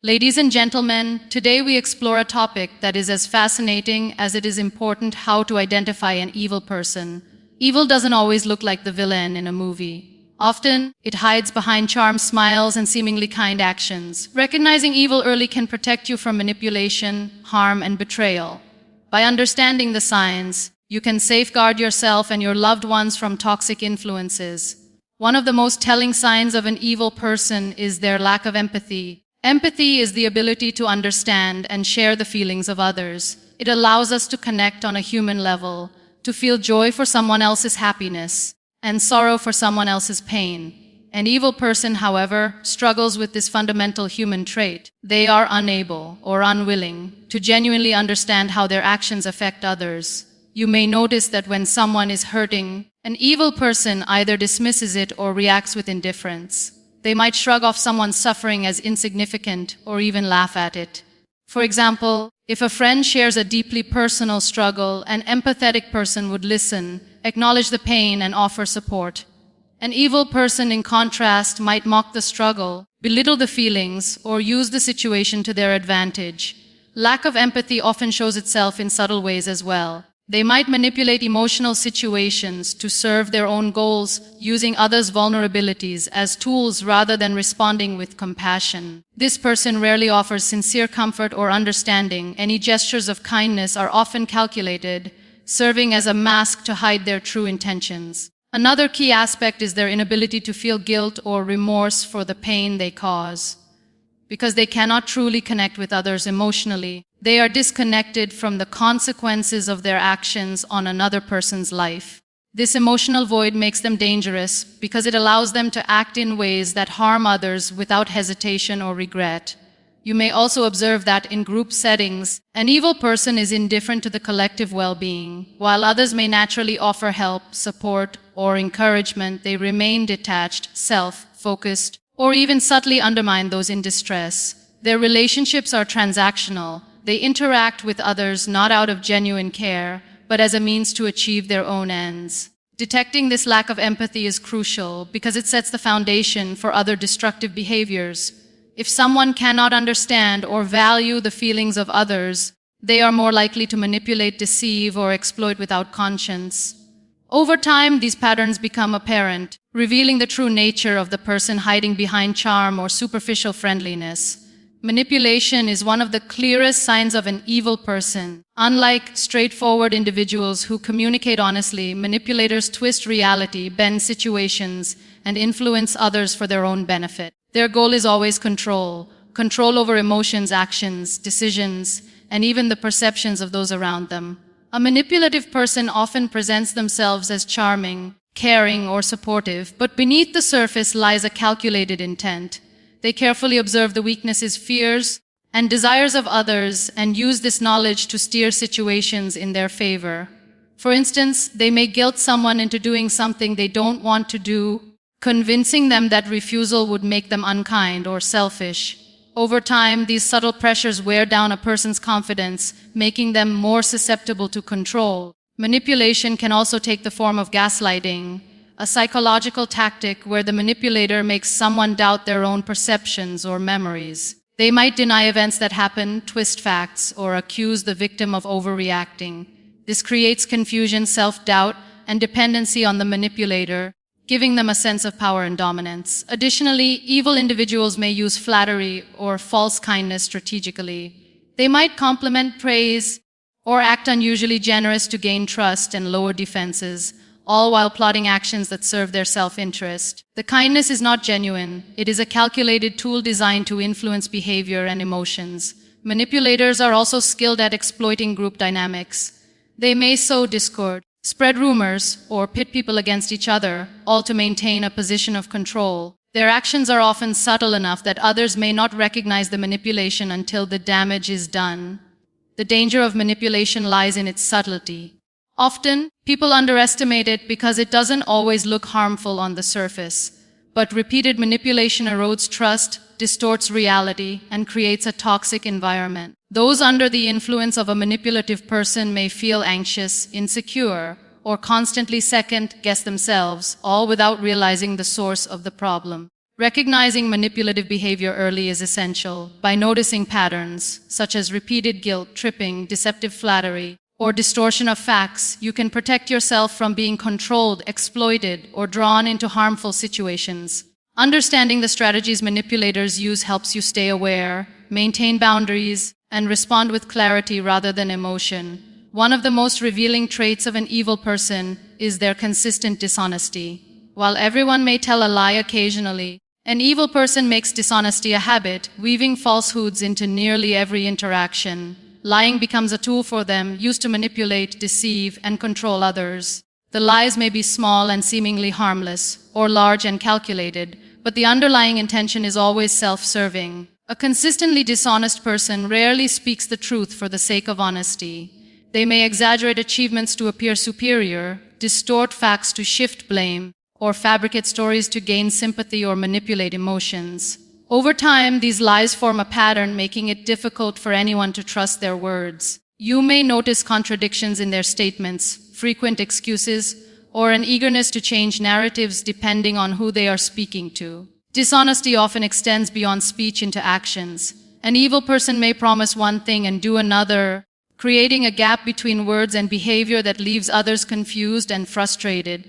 Ladies and gentlemen, today we explore a topic that is as fascinating as it is important: how to identify an evil person. Evil doesn't always look like the villain in a movie. Often, it hides behind charm, smiles, and seemingly kind actions. Recognizing evil early can protect you from manipulation, harm, and betrayal. By understanding the signs, you can safeguard yourself and your loved ones from toxic influences. One of the most telling signs of an evil person is their lack of empathy. Empathy is the ability to understand and share the feelings of others. It allows us to connect on a human level, to feel joy for someone else's happiness and sorrow for someone else's pain. An evil person, however, struggles with this fundamental human trait. They are unable or unwilling to genuinely understand how their actions affect others. You may notice that when someone is hurting, an evil person either dismisses it or reacts with indifference. They might shrug off someone's suffering as insignificant or even laugh at it. For example, if a friend shares a deeply personal struggle, an empathetic person would listen, acknowledge the pain, and offer support. An evil person, in contrast, might mock the struggle, belittle the feelings, or use the situation to their advantage. Lack of empathy often shows itself in subtle ways as well. They might manipulate emotional situations to serve their own goals, using others' vulnerabilities as tools rather than responding with compassion. This person rarely offers sincere comfort or understanding. Any gestures of kindness are often calculated, serving as a mask to hide their true intentions. Another key aspect is their inability to feel guilt or remorse for the pain they cause. Because they cannot truly connect with others emotionally, they are disconnected from the consequences of their actions on another person's life. This emotional void makes them dangerous because it allows them to act in ways that harm others without hesitation or regret. You may also observe that in group settings, an evil person is indifferent to the collective well-being. While others may naturally offer help, support, or encouragement, they remain detached, self-focused, or even subtly undermine those in distress. Their relationships are transactional. They interact with others not out of genuine care, but as a means to achieve their own ends. Detecting this lack of empathy is crucial because it sets the foundation for other destructive behaviors. If someone cannot understand or value the feelings of others, they are more likely to manipulate, deceive, or exploit without conscience. Over time, these patterns become apparent, revealing the true nature of the person hiding behind charm or superficial friendliness. Manipulation is one of the clearest signs of an evil person. Unlike straightforward individuals who communicate honestly, manipulators twist reality, bend situations, and influence others for their own benefit. Their goal is always control over emotions, actions, decisions, and even the perceptions of those around them. A manipulative person often presents themselves as charming, caring, or supportive, but beneath the surface lies a calculated intent. They carefully observe the weaknesses, fears, and desires of others and use this knowledge to steer situations in their favor. For instance, they may guilt someone into doing something they don't want to do, convincing them that refusal would make them unkind or selfish. Over time, these subtle pressures wear down a person's confidence, making them more susceptible to control. Manipulation can also take the form of gaslighting, a psychological tactic where the manipulator makes someone doubt their own perceptions or memories. They might deny events that happen, twist facts, or accuse the victim of overreacting. This creates confusion, self-doubt, and dependency on the manipulator, giving them a sense of power and dominance. Additionally, evil individuals may use flattery or false kindness strategically. They might compliment, praise, or act unusually generous to gain trust and lower defenses, all while plotting actions that serve their self-interest. The kindness is not genuine. It is a calculated tool designed to influence behavior and emotions. Manipulators are also skilled at exploiting group dynamics. They may sow discord, spread rumors, or pit people against each other, all to maintain a position of control. Their actions are often subtle enough that others may not recognize the manipulation until the damage is done. The danger of manipulation lies in its subtlety. Often, people underestimate it because it doesn't always look harmful on the surface. But repeated manipulation erodes trust, distorts reality, and creates a toxic environment. Those under the influence of a manipulative person may feel anxious, insecure, or constantly second-guess themselves, all without realizing the source of the problem. Recognizing manipulative behavior early is essential. By noticing patterns, such as repeated guilt, tripping, deceptive flattery, or distortion of facts, you can protect yourself from being controlled, exploited, or drawn into harmful situations. Understanding the strategies manipulators use helps you stay aware, maintain boundaries, and respond with clarity rather than emotion. One of the most revealing traits of an evil person is their consistent dishonesty. While everyone may tell a lie occasionally, an evil person makes dishonesty a habit, weaving falsehoods into nearly every interaction. Lying becomes a tool for them, used to manipulate, deceive, and control others. The lies may be small and seemingly harmless, or large and calculated, but the underlying intention is always self-serving. A consistently dishonest person rarely speaks the truth for the sake of honesty. They may exaggerate achievements to appear superior, distort facts to shift blame, or fabricate stories to gain sympathy or manipulate emotions. Over time, these lies form a pattern, making it difficult for anyone to trust their words. You may notice contradictions in their statements, frequent excuses, or an eagerness to change narratives depending on who they are speaking to. Dishonesty often extends beyond speech into actions. An evil person may promise one thing and do another, creating a gap between words and behavior that leaves others confused and frustrated.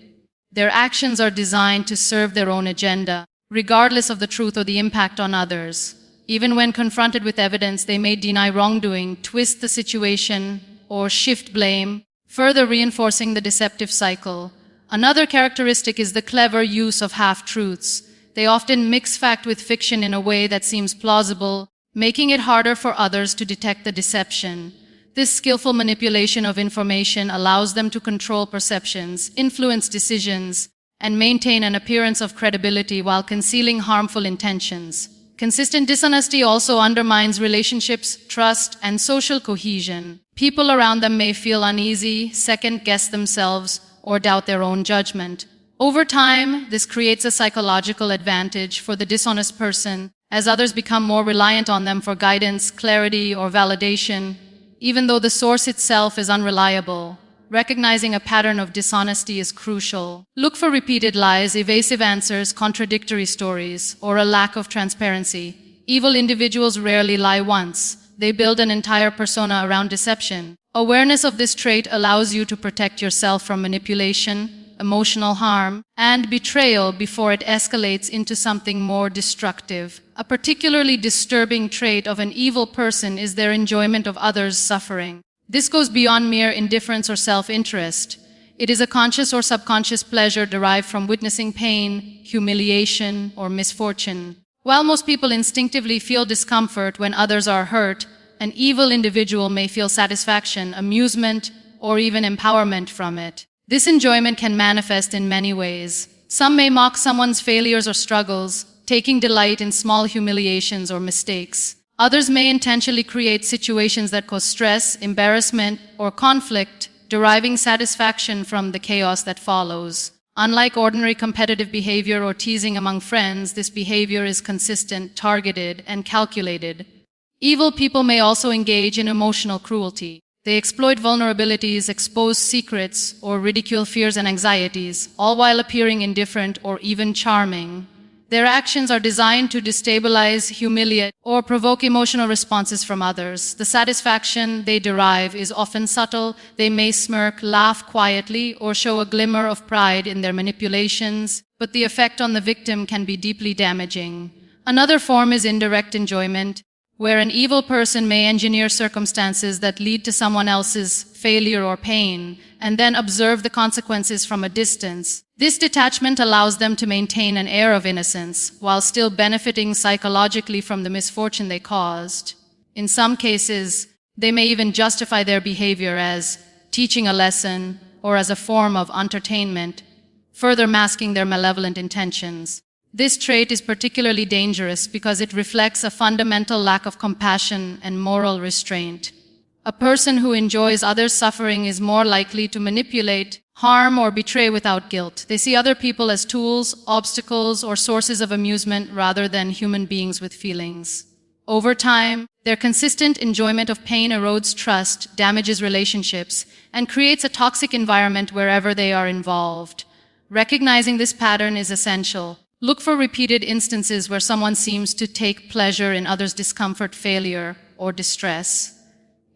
Their actions are designed to serve their own agenda, regardless of the truth or the impact on others. Even when confronted with evidence, they may deny wrongdoing, twist the situation, or shift blame, further reinforcing the deceptive cycle. Another characteristic is the clever use of half-truths. They often mix fact with fiction in a way that seems plausible, making it harder for others to detect the deception. This skillful manipulation of information allows them to control perceptions, influence decisions, and maintain an appearance of credibility while concealing harmful intentions. Consistent dishonesty also undermines relationships, trust, and social cohesion. People around them may feel uneasy, second-guess themselves, or doubt their own judgment. Over time, this creates a psychological advantage for the dishonest person, as others become more reliant on them for guidance, clarity, or validation, even though the source itself is unreliable. Recognizing a pattern of dishonesty is crucial. Look for repeated lies, evasive answers, contradictory stories, or a lack of transparency. Evil individuals rarely lie once. They build an entire persona around deception. Awareness of this trait allows you to protect yourself from manipulation, emotional harm, and betrayal before it escalates into something more destructive. A particularly disturbing trait of an evil person is their enjoyment of others' suffering. This goes beyond mere indifference or self-interest. It is a conscious or subconscious pleasure derived from witnessing pain, humiliation, or misfortune. While most people instinctively feel discomfort when others are hurt, an evil individual may feel satisfaction, amusement, or even empowerment from it. This enjoyment can manifest in many ways. Some may mock someone's failures or struggles, taking delight in small humiliations or mistakes. Others may intentionally create situations that cause stress, embarrassment, or conflict, deriving satisfaction from the chaos that follows. Unlike ordinary competitive behavior or teasing among friends, this behavior is consistent, targeted, and calculated. Evil people may also engage in emotional cruelty. They exploit vulnerabilities, expose secrets, or ridicule fears and anxieties, all while appearing indifferent or even charming. Their actions are designed to destabilize, humiliate, or provoke emotional responses from others. The satisfaction they derive is often subtle. They may smirk, laugh quietly, or show a glimmer of pride in their manipulations, but the effect on the victim can be deeply damaging. Another form is indirect enjoyment, where an evil person may engineer circumstances that lead to someone else's failure or pain, and then observe the consequences from a distance. This detachment allows them to maintain an air of innocence, while still benefiting psychologically from the misfortune they caused. In some cases, they may even justify their behavior as teaching a lesson or as a form of entertainment, further masking their malevolent intentions. This trait is particularly dangerous because it reflects a fundamental lack of compassion and moral restraint. A person who enjoys others' suffering is more likely to manipulate, harm, or betray without guilt. They see other people as tools, obstacles, or sources of amusement rather than human beings with feelings. Over time, their consistent enjoyment of pain erodes trust, damages relationships, and creates a toxic environment wherever they are involved. Recognizing this pattern is essential. Look for repeated instances where someone seems to take pleasure in others' discomfort, failure, or distress.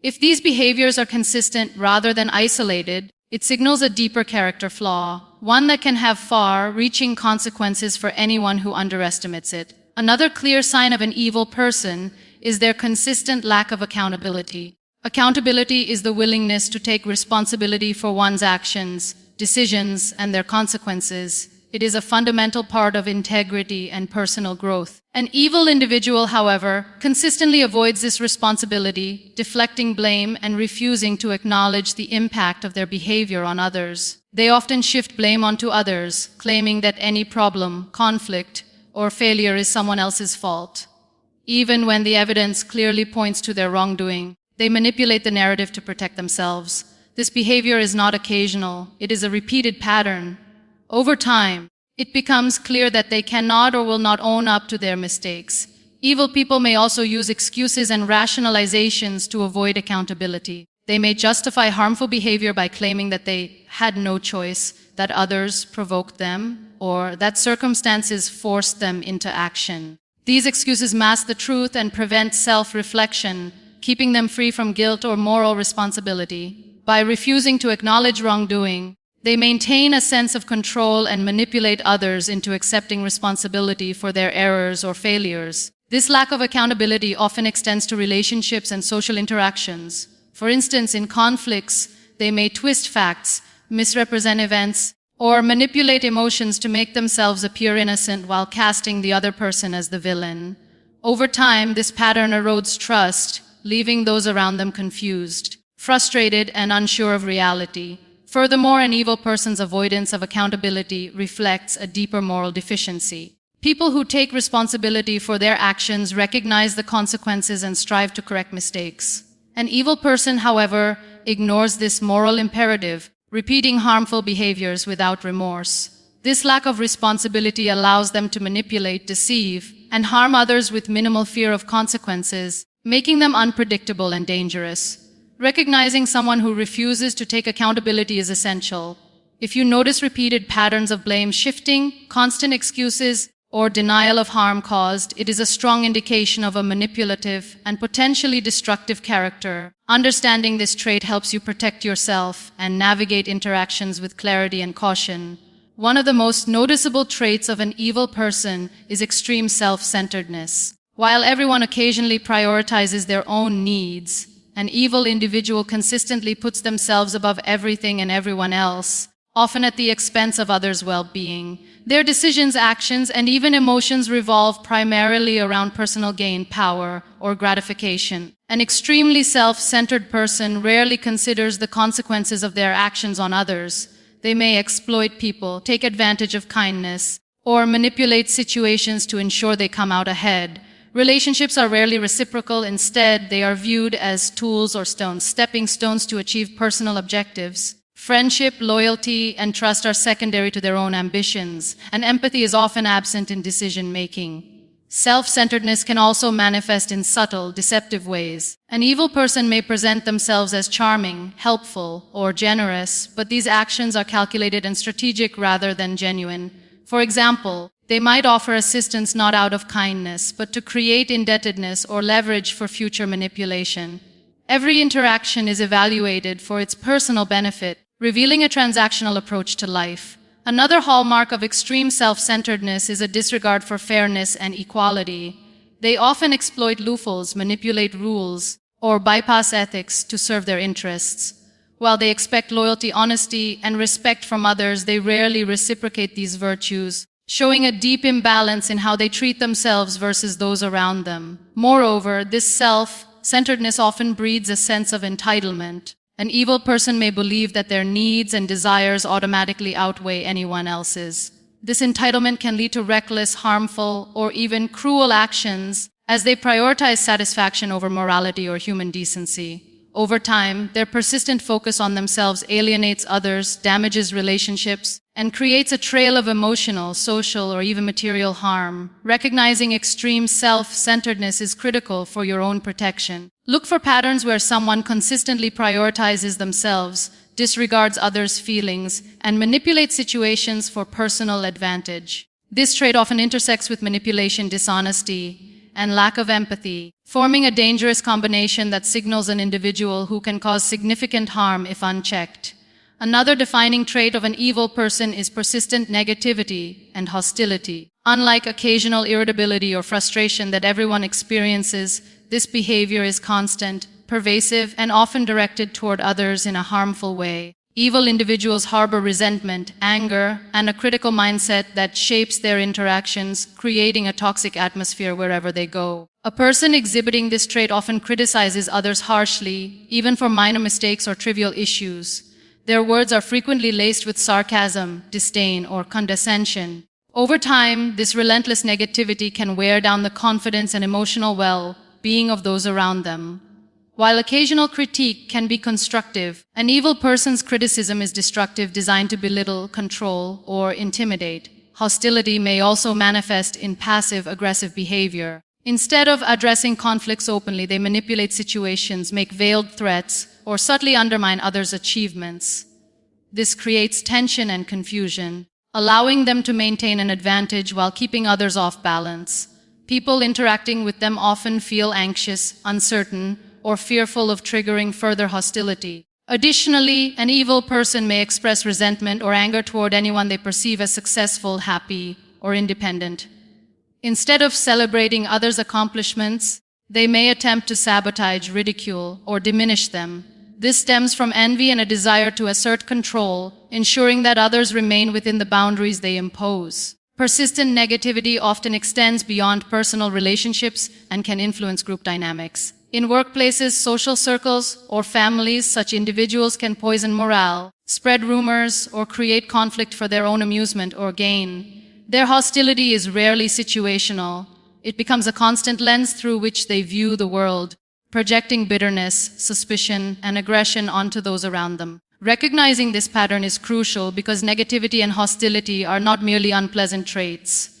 If these behaviors are consistent rather than isolated, it signals a deeper character flaw, one that can have far-reaching consequences for anyone who underestimates it. Another clear sign of an evil person is their consistent lack of accountability. Accountability is the willingness to take responsibility for one's actions, decisions, and their consequences. It is a fundamental part of integrity and personal growth. An evil individual, however, consistently avoids this responsibility, deflecting blame and refusing to acknowledge the impact of their behavior on others. They often shift blame onto others, claiming that any problem, conflict, or failure is someone else's fault. Even when the evidence clearly points to their wrongdoing, they manipulate the narrative to protect themselves. This behavior is not occasional, it is a repeated pattern. Over time, it becomes clear that they cannot or will not own up to their mistakes. Evil people may also use excuses and rationalizations to avoid accountability. They may justify harmful behavior by claiming that they had no choice, that others provoked them, or that circumstances forced them into action. These excuses mask the truth and prevent self-reflection, keeping them free from guilt or moral responsibility. By refusing to acknowledge wrongdoing, they maintain a sense of control and manipulate others into accepting responsibility for their errors or failures. This lack of accountability often extends to relationships and social interactions. For instance, in conflicts, they may twist facts, misrepresent events, or manipulate emotions to make themselves appear innocent while casting the other person as the villain. Over time, this pattern erodes trust, leaving those around them confused, frustrated, and unsure of reality. Furthermore, an evil person's avoidance of accountability reflects a deeper moral deficiency. People who take responsibility for their actions recognize the consequences and strive to correct mistakes. An evil person, however, ignores this moral imperative, repeating harmful behaviors without remorse. This lack of responsibility allows them to manipulate, deceive, and harm others with minimal fear of consequences, making them unpredictable and dangerous. Recognizing someone who refuses to take accountability is essential. If you notice repeated patterns of blame shifting, constant excuses, or denial of harm caused, it is a strong indication of a manipulative and potentially destructive character. Understanding this trait helps you protect yourself and navigate interactions with clarity and caution. One of the most noticeable traits of an evil person is extreme self-centeredness. While everyone occasionally prioritizes their own needs, an evil individual consistently puts themselves above everything and everyone else, often at the expense of others' well-being. Their decisions, actions, and even emotions revolve primarily around personal gain, power, or gratification. An extremely self-centered person rarely considers the consequences of their actions on others. They may exploit people, take advantage of kindness, or manipulate situations to ensure they come out ahead. Relationships are rarely reciprocal. Instead, they are viewed as tools or stepping stones to achieve personal objectives. Friendship, loyalty, and trust are secondary to their own ambitions, and empathy is often absent in decision-making. Self-centeredness can also manifest in subtle, deceptive ways. An evil person may present themselves as charming, helpful, or generous, but these actions are calculated and strategic rather than genuine. For example, they might offer assistance not out of kindness, but to create indebtedness or leverage for future manipulation. Every interaction is evaluated for its personal benefit, revealing a transactional approach to life. Another hallmark of extreme self-centeredness is a disregard for fairness and equality. They often exploit loopholes, manipulate rules, or bypass ethics to serve their interests. While they expect loyalty, honesty, and respect from others, they rarely reciprocate these virtues, showing a deep imbalance in how they treat themselves versus those around them. Moreover, this self-centeredness often breeds a sense of entitlement. An evil person may believe that their needs and desires automatically outweigh anyone else's. This entitlement can lead to reckless, harmful, or even cruel actions as they prioritize satisfaction over morality or human decency. Over time, their persistent focus on themselves alienates others, damages relationships, and creates a trail of emotional, social, or even material harm. Recognizing extreme self-centeredness is critical for your own protection. Look for patterns where someone consistently prioritizes themselves, disregards others' feelings, and manipulates situations for personal advantage. This trait often intersects with manipulation, dishonesty, and lack of empathy, forming a dangerous combination that signals an individual who can cause significant harm if unchecked. Another defining trait of an evil person is persistent negativity and hostility. Unlike occasional irritability or frustration that everyone experiences, this behavior is constant, pervasive, and often directed toward others in a harmful way. Evil individuals harbor resentment, anger, and a critical mindset that shapes their interactions, creating a toxic atmosphere wherever they go. A person exhibiting this trait often criticizes others harshly, even for minor mistakes or trivial issues. Their words are frequently laced with sarcasm, disdain, or condescension. Over time, this relentless negativity can wear down the confidence and emotional well-being of those around them. While occasional critique can be constructive, an evil person's criticism is destructive, designed to belittle, control, or intimidate. Hostility may also manifest in passive-aggressive behavior. Instead of addressing conflicts openly, they manipulate situations, make veiled threats, or subtly undermine others' achievements. This creates tension and confusion, allowing them to maintain an advantage while keeping others off balance. People interacting with them often feel anxious, uncertain, or fearful of triggering further hostility. Additionally, an evil person may express resentment or anger toward anyone they perceive as successful, happy, or independent. Instead of celebrating others' accomplishments, they may attempt to sabotage, ridicule, or diminish them. This stems from envy and a desire to assert control, ensuring that others remain within the boundaries they impose. Persistent negativity often extends beyond personal relationships and can influence group dynamics. In workplaces, social circles, or families, such individuals can poison morale, spread rumors, or create conflict for their own amusement or gain. Their hostility is rarely situational. It becomes a constant lens through which they view the world, projecting bitterness, suspicion, and aggression onto those around them. Recognizing this pattern is crucial because negativity and hostility are not merely unpleasant traits.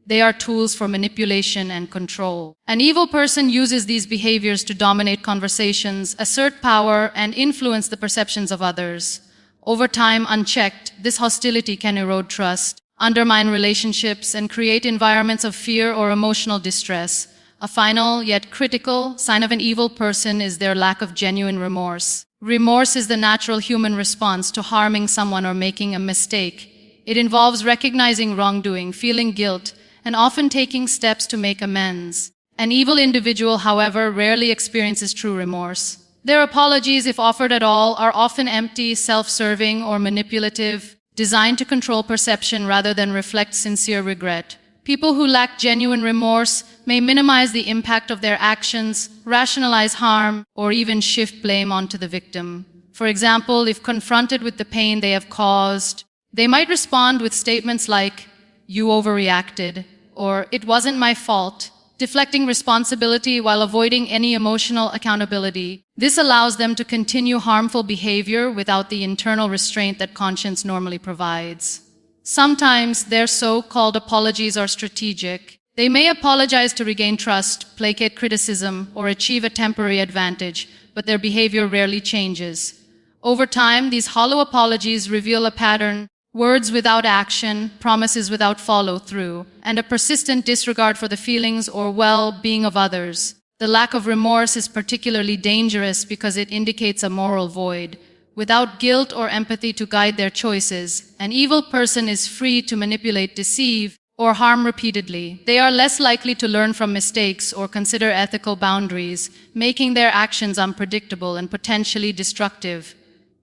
They are tools for manipulation and control. An evil person uses these behaviors to dominate conversations, assert power, and influence the perceptions of others. Over time, unchecked, this hostility can erode trust, undermine relationships, and create environments of fear or emotional distress. A final, yet critical, sign of an evil person is their lack of genuine remorse. Remorse is the natural human response to harming someone or making a mistake. It involves recognizing wrongdoing, feeling guilt, and often taking steps to make amends. An evil individual, however, rarely experiences true remorse. Their apologies, if offered at all, are often empty, self-serving, or manipulative, designed to control perception rather than reflect sincere regret. People who lack genuine remorse may minimize the impact of their actions, rationalize harm, or even shift blame onto the victim. For example, if confronted with the pain they have caused, they might respond with statements like, "You overreacted," or "It wasn't my fault," deflecting responsibility while avoiding any emotional accountability. This allows them to continue harmful behavior without the internal restraint that conscience normally provides. Sometimes their so-called apologies are strategic. They may apologize to regain trust, placate criticism, or achieve a temporary advantage, but their behavior rarely changes. Over time, these hollow apologies reveal a pattern: words without action, promises without follow-through, and a persistent disregard for the feelings or well-being of others. The lack of remorse is particularly dangerous because it indicates a moral void. Without guilt or empathy to guide their choices, an evil person is free to manipulate, deceive, or harm repeatedly. They are less likely to learn from mistakes or consider ethical boundaries, making their actions unpredictable and potentially destructive.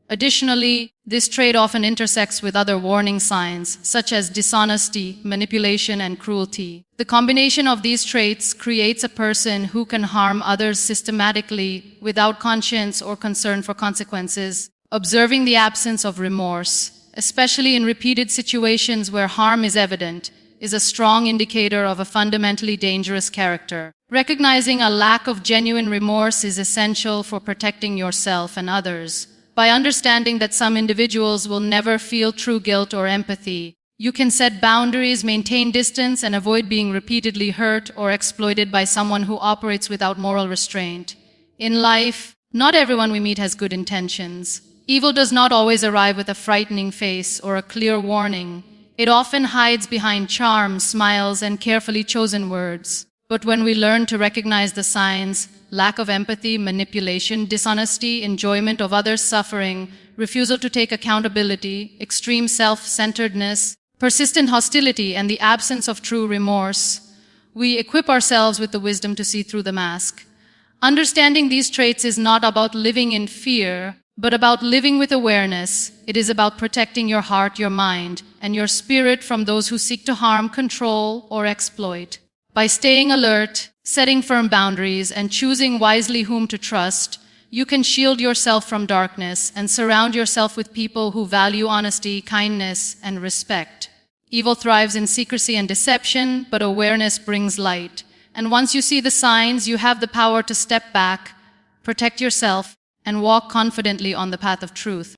Additionally, this trait often intersects with other warning signs, such as dishonesty, manipulation, and cruelty. The combination of these traits creates a person who can harm others systematically without conscience or concern for consequences. Observing the absence of remorse, especially in repeated situations where harm is evident, is a strong indicator of a fundamentally dangerous character. Recognizing a lack of genuine remorse is essential for protecting yourself and others. By understanding that some individuals will never feel true guilt or empathy, you can set boundaries, maintain distance, and avoid being repeatedly hurt or exploited by someone who operates without moral restraint. In life, not everyone we meet has good intentions. Evil does not always arrive with a frightening face or a clear warning. It often hides behind charms, smiles, and carefully chosen words. But when we learn to recognize the signs, lack of empathy, manipulation, dishonesty, enjoyment of others' suffering, refusal to take accountability, extreme self-centeredness, persistent hostility, and the absence of true remorse, we equip ourselves with the wisdom to see through the mask. Understanding these traits is not about living in fear, but about living with awareness. It is about protecting your heart, your mind, and your spirit from those who seek to harm, control, or exploit. By staying alert, setting firm boundaries, and choosing wisely whom to trust, you can shield yourself from darkness and surround yourself with people who value honesty, kindness, and respect. Evil thrives in secrecy and deception, but awareness brings light. And once you see the signs, you have the power to step back, protect yourself, and walk confidently on the path of truth.